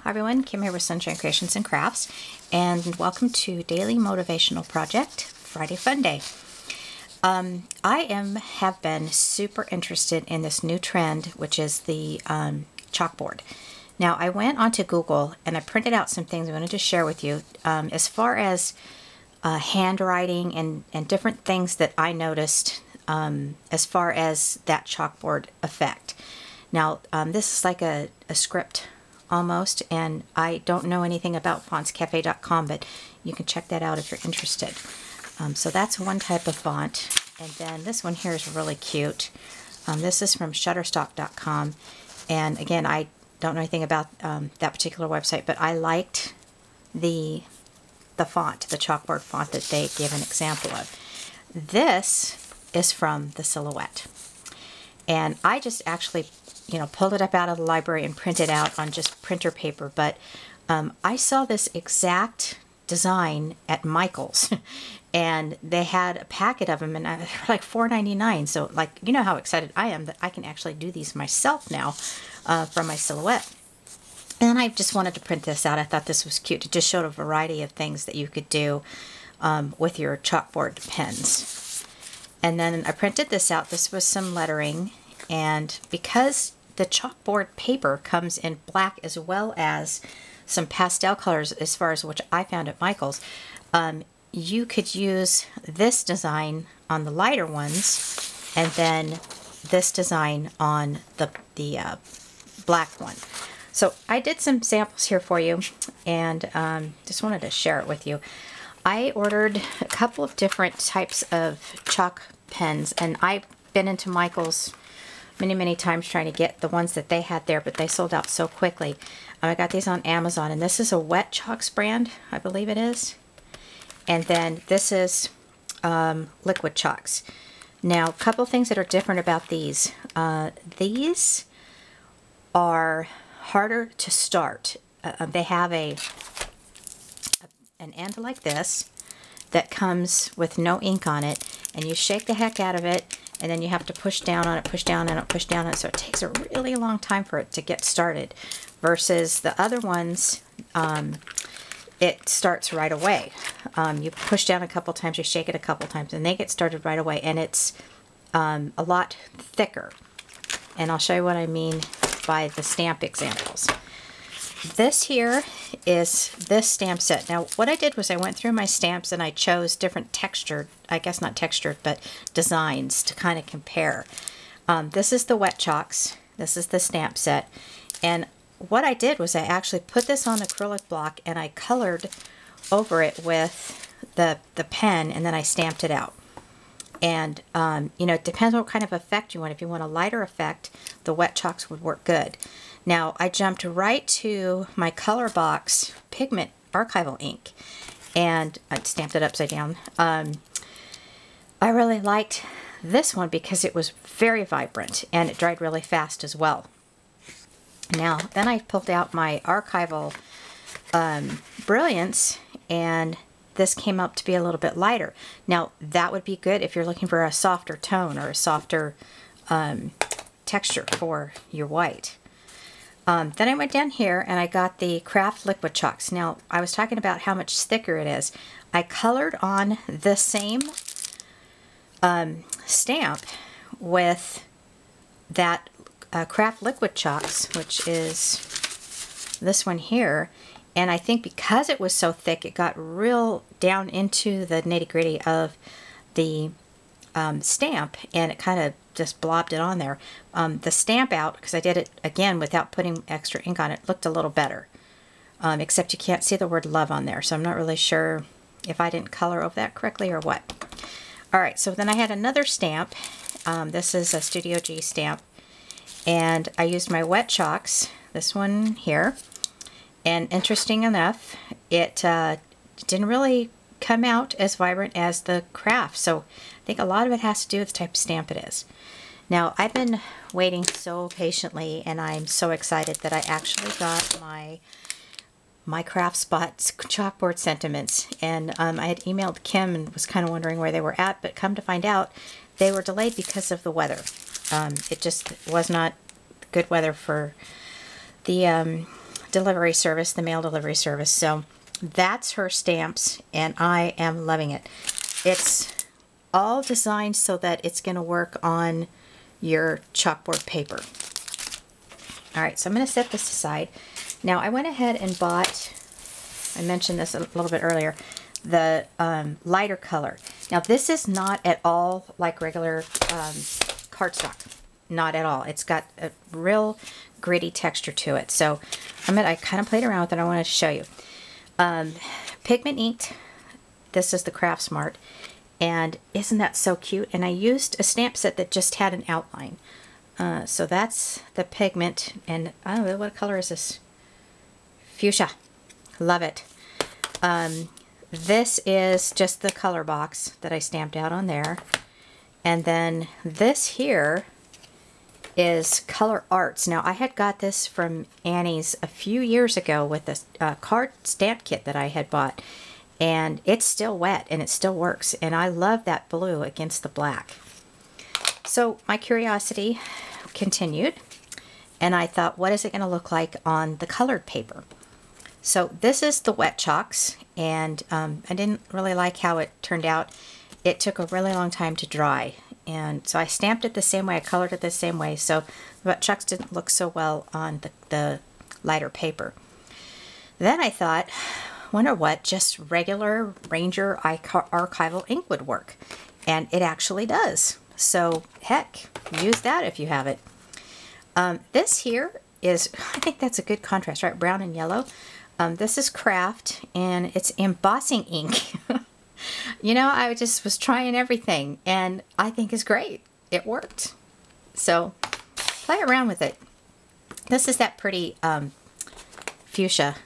Hi everyone, Kim here with Sunshine Creations and Crafts, and welcome to Daily Motivational Project, Friday Fun Day. I have been super interested in this new trend, which is the chalkboard. Now, I went onto Google and I printed out some things I wanted to share with you as far as handwriting and different things that I noticed as far as that chalkboard effect. Now, this is like a script almost, and I don't know anything about fontscafe.com, but you can check that out if you're interested. So that's one type of font, and then this one here is really cute. This is from shutterstock.com, and again, I don't know anything about that particular website, but I liked the font, the chalkboard font that they give an example of. This is from the Silhouette, and I just actually pulled it up out of the library and printed out on just printer paper, but I saw this exact design at Michael's and they had a packet of them, and they're like $4.99. So how excited I am that I can actually do these myself now from my Silhouette. And I just wanted to print this out. I thought this was cute. It just showed a variety of things that you could do with your chalkboard pens. And then I printed this out. This was some lettering, and because the chalkboard paper comes in black as well as some pastel colors, as far as which I found at Michael's, you could use this design on the lighter ones and then this design on the black one. So I did some samples here for you, and just wanted to share it with you. I ordered a couple of different types of chalk pens, and I've been into Michael's many times trying to get the ones that they had there, but they sold out so quickly. I got these on Amazon, and this is a Wet Chalks brand, I believe it is. And then this is Liquid Chalks. Now, a couple things that are different about these. These are harder to start. They have an end like this that comes with no ink on it, and you shake the heck out of it, and then you have to push down on it, push down on it, push down on it. So it takes a really long time for it to get started. Versus the other ones, it starts right away. You push down a couple times, you shake it a couple times, and they get started right away. And it's a lot thicker. And I'll show you what I mean by the stamp examples. This here is this stamp set. Now, what I did was I went through my stamps and I chose different textured, I guess not textured, but designs to kind of compare. This is the Wet Chalks. This is the stamp set. And what I did was I actually put this on acrylic block and I colored over it with the pen, and then I stamped it out. And, it depends on what kind of effect you want. If you want a lighter effect, the Wet Chalks would work good. Now, I jumped right to my color box Pigment archival ink, and I stamped it upside down. I really liked this one because it was very vibrant and it dried really fast as well. Now, then I pulled out my archival Brilliance, and this came up to be a little bit lighter. Now, that would be good if you're looking for a softer tone or a softer texture for your white. Then I went down here and I got the Craft Liquid Chalks. Now, I was talking about how much thicker it is. I colored on the same stamp with that Craft Liquid Chalks, which is this one here. And I think because it was so thick, it got real down into the nitty-gritty of the stamp, and it kind of just blobbed it on there. The stamp out, because I did it again without putting extra ink on it, looked a little better. Except you can't see the word love on there, so I'm not really sure if I didn't color over that correctly or what. Alright, so then I had another stamp. This is a Studio G stamp, and I used my Wet Chalks, this one here. And interesting enough, it didn't really come out as vibrant as the Craft. So I think a lot of it has to do with the type of stamp it is. Now, I've been waiting so patiently, and I'm so excited that I actually got my Craft Spots chalkboard sentiments. And I had emailed Kim and was kind of wondering where they were at, but come to find out, they were delayed because of the weather. It just was not good weather for the delivery service, the mail delivery service. So that's her stamps, and I am loving it. It's all designed so that it's going to work on your chalkboard paper. All right, so I'm going to set this aside. Now I went ahead and bought, I mentioned this a little bit earlier, the lighter color. Now this is not at all like regular cardstock. Not at all. It's got a real gritty texture to it. So I kind of played around with it. I wanted to show you. Pigment inked. This is the Craft Smart. And isn't that so cute? And I used a stamp set that just had an outline. So that's the Pigment. And I don't know, what color is this? Fuchsia. Love it. This is just the color box that I stamped out on there. And then this here is Color Arts. Now I had got this from Annie's a few years ago with a card stamp kit that I had bought. And it's still wet and it still works. And I love that blue against the black. So my curiosity continued. And I thought, what is it going to look like on the colored paper? So this is the wet chalks, and I didn't really like how it turned out. It took a really long time to dry, and so I stamped it the same way, I colored it the same way, so the wet chalks didn't look so well on the lighter paper. Then I thought, wonder what just regular Ranger archival ink would work, and it actually does. So heck, use that if you have it. This here is, I think that's a good contrast, right? Brown and yellow. This is Craft, and it's embossing ink. You know, I just was trying everything, and I think it's great. It worked. So play around with it. This is that pretty fuchsia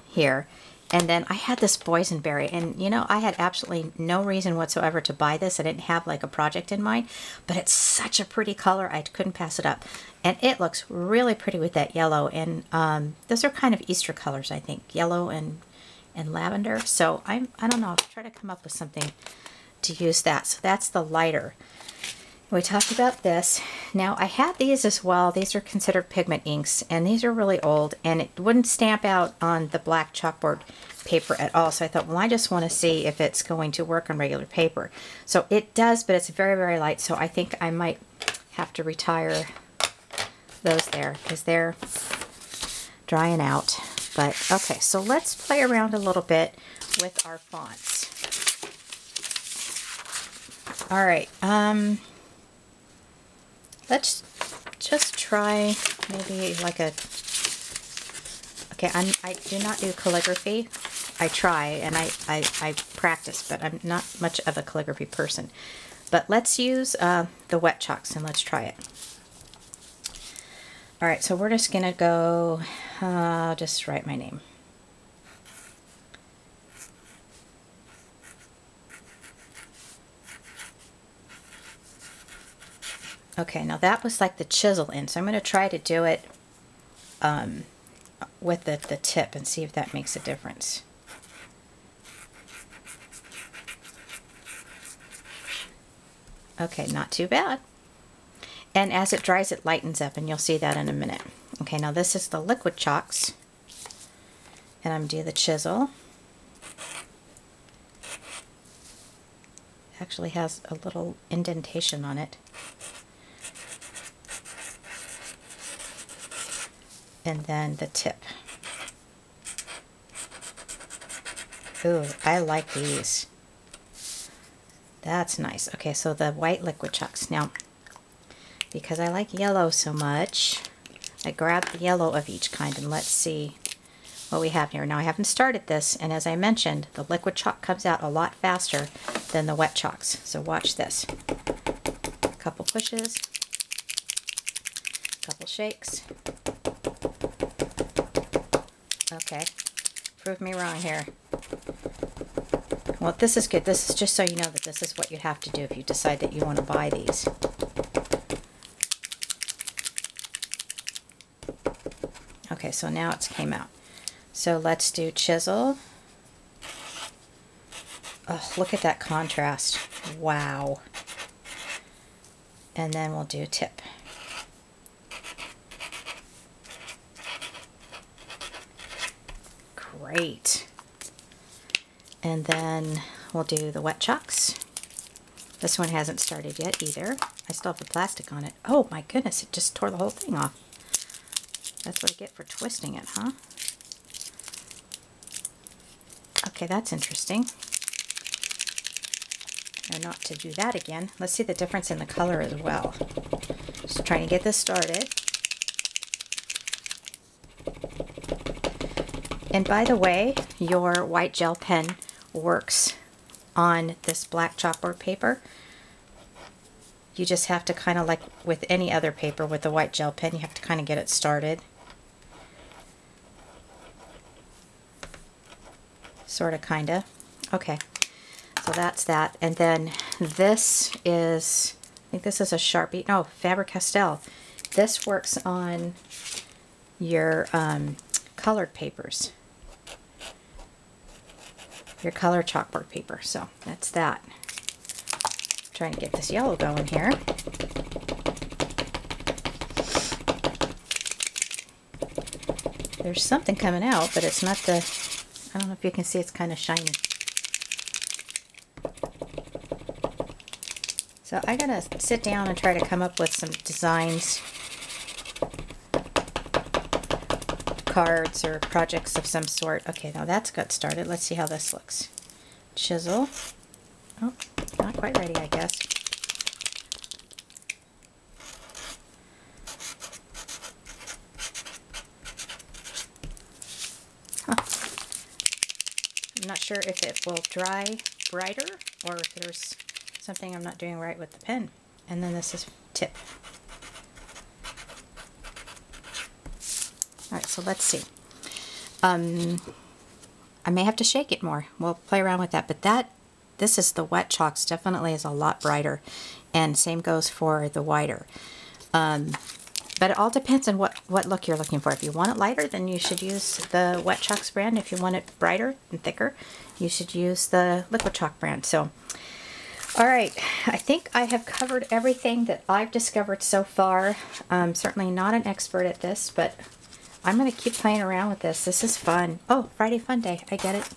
here. And then I had this boysenberry, and you know, I had absolutely no reason whatsoever to buy this. I didn't have like a project in mind, but it's such a pretty color, I couldn't pass it up. And it looks really pretty with that yellow, and those are kind of Easter colors, I think, yellow and lavender. So I don't know, I'll try to come up with something to use that. So that's the lighter. We talked about this. Now I had these as well. These are considered pigment inks, and these are really old, and it wouldn't stamp out on the black chalkboard paper at all. So I thought, well, I just want to see if it's going to work on regular paper. So it does, but it's very, very light. So I think I might have to retire those there because they're drying out. But okay, so let's play around a little bit with our fonts. All right. Let's just try maybe like a, okay, I do not do calligraphy. I try and I practice, but I'm not much of a calligraphy person. But let's use the wet chalks and let's try it. All right, so we're just gonna go, just write my name. Okay, now that was like the chisel in, so I'm going to try to do it with the tip and see if that makes a difference. Okay, not too bad. And as it dries, it lightens up, and you'll see that in a minute. Okay, now this is the liquid chalks, and I'm going to do the chisel. It actually has a little indentation on it. And then the tip. Ooh, I like these. That's nice. Okay, so the white liquid chalks. Now, because I like yellow so much, I grabbed the yellow of each kind, and let's see what we have here. Now, I haven't started this, and as I mentioned, the liquid chalk comes out a lot faster than the wet chalks. So watch this. A couple pushes, a couple shakes. Okay, prove me wrong here. Well, this is good. This is just so you know that this is what you have to do if you decide that you want to buy these. Okay, so now it's came out. So let's do chisel. Oh, look at that contrast. Wow. And then we'll do tip. great. And then we'll do the wet chalks. This one hasn't started yet either. I still have the plastic on it. Oh my goodness, it just tore the whole thing off. That's what I get for twisting it, huh? Okay, that's interesting. Now not to do that again. Let's see the difference in the color as well. Just trying to get this started. And by the way, your white gel pen works on this black chalkboard paper. You just have to kind of, like with any other paper with the white gel pen, you have to kind of get it started. Sort of, kind of. Okay, so that's that. And then this is, I think this is a Sharpie, no, Faber-Castell. This works on your colored papers, your color chalkboard paper. So that's that. I'm trying to get this yellow going here. There's something coming out, but it's not the, I don't know if you can see, it's kind of shiny. So I gotta sit down and try to come up with some designs, cards or projects of some sort. Okay, now that's got started. Let's see how this looks. Chisel. Oh, not quite ready, I guess. Huh. I'm not sure if it will dry brighter or if there's something I'm not doing right with the pen. And then this is tip. Alright, so let's see. I may have to shake it more. We'll play around with that. But this is the wet chalks, definitely is a lot brighter. And same goes for the whiter. But it all depends on what look you're looking for. If you want it lighter, then you should use the wet chalks brand. If you want it brighter and thicker, you should use the liquid chalk brand. So, alright, I think I have covered everything that I've discovered so far. I'm certainly not an expert at this, but I'm going to keep playing around with this. This is fun. Oh, Friday Fun Day. I get it.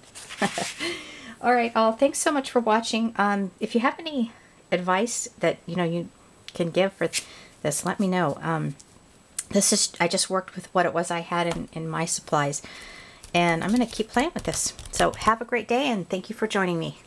Alright, all. Thanks so much for watching. If you have any advice that you can give for this, let me know. I just worked with what it was I had in my supplies. And I'm going to keep playing with this. So have a great day, and thank you for joining me.